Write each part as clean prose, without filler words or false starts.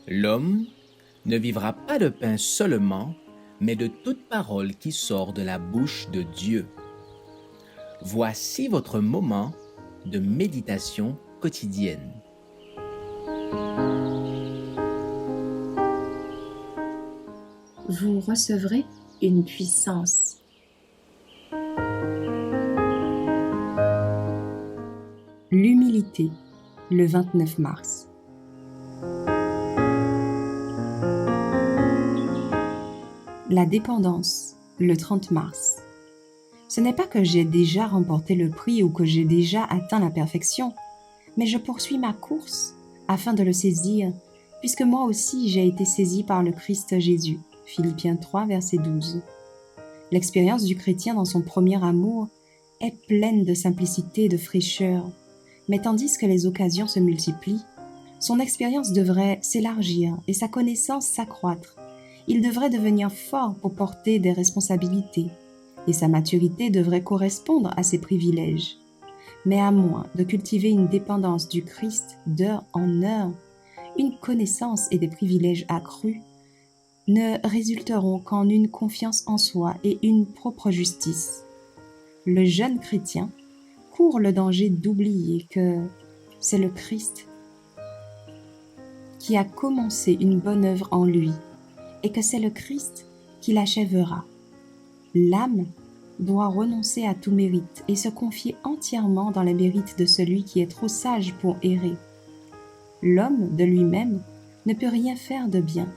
L'homme ne vivra pas de pain seulement, mais de toute parole qui sort de la bouche de Dieu. Voici votre moment de méditation quotidienne. Vous recevrez une puissance. L'humilité, le 29 mars. La dépendance, le 30 mars. Ce n'est pas que j'ai déjà remporté le prix ou que j'ai déjà atteint la perfection, mais je poursuis ma course afin de le saisir, puisque moi aussi j'ai été saisi par le Christ Jésus. Philippiens 3, verset 12. L'expérience du chrétien dans son premier amour est pleine de simplicité et de fraîcheur, mais tandis que les occasions se multiplient, son expérience devrait s'élargir et sa connaissance s'accroître. Il devrait devenir fort pour porter des responsabilités, et sa maturité devrait correspondre à ses privilèges. Mais à moins de cultiver une dépendance du Christ d'heure en heure, une connaissance et des privilèges accrus ne résulteront qu'en une confiance en soi et une propre justice. Le jeune chrétien court le danger d'oublier que c'est le Christ qui a commencé une bonne œuvre en lui et que c'est le Christ qui l'achèvera. L'âme doit renoncer à tout mérite et se confier entièrement dans les mérites de celui qui est trop sage pour errer. L'homme de lui-même ne peut rien faire de bien.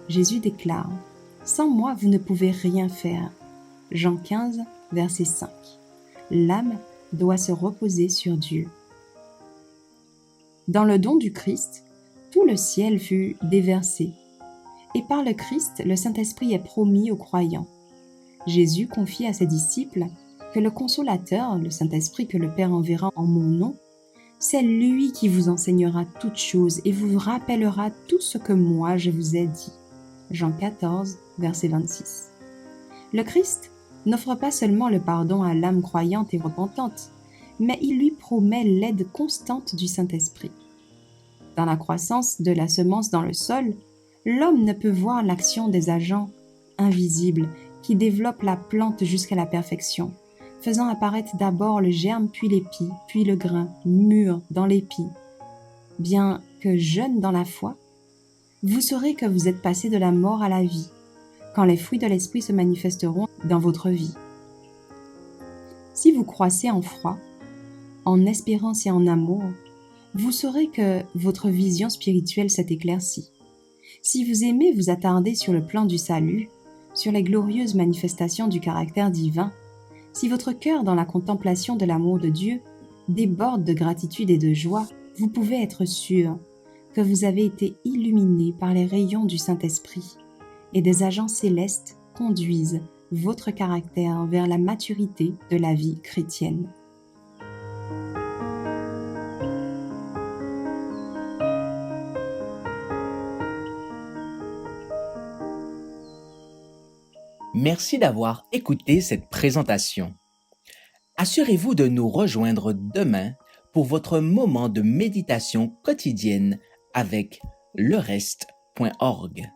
Jésus déclare « Sans moi, vous ne pouvez rien faire ». Jean 15, verset 5. L'âme doit se reposer sur Dieu. Dans le don du Christ, tout le ciel fut déversé. Et par le Christ, le Saint-Esprit est promis aux croyants. Jésus confie à ses disciples que le Consolateur, le Saint-Esprit que le Père enverra en mon nom, c'est lui qui vous enseignera toutes choses et vous rappellera tout ce que moi je vous ai dit. Jean 14, verset 26. Le Christ n'offre pas seulement le pardon à l'âme croyante et repentante, mais il lui promet l'aide constante du Saint-Esprit. Dans la croissance de la semence dans le sol, l'homme ne peut voir l'action des agents invisibles qui développent la plante jusqu'à la perfection, faisant apparaître d'abord le germe, puis l'épi, puis le grain, mûr dans l'épi. Bien que jeune dans la foi, vous saurez que vous êtes passé de la mort à la vie, quand les fruits de l'esprit se manifesteront dans votre vie. Si vous croissez en foi, en espérance et en amour, vous saurez que votre vision spirituelle s'est éclaircie. Si vous aimez vous attarder sur le plan du salut, sur les glorieuses manifestations du caractère divin, si votre cœur dans la contemplation de l'amour de Dieu déborde de gratitude et de joie, vous pouvez être sûr que vous avez été illuminé par les rayons du Saint-Esprit et des agents célestes conduisent votre caractère vers la maturité de la vie chrétienne. Merci d'avoir écouté cette présentation. Assurez-vous de nous rejoindre demain pour votre moment de méditation quotidienne avec lereste.org.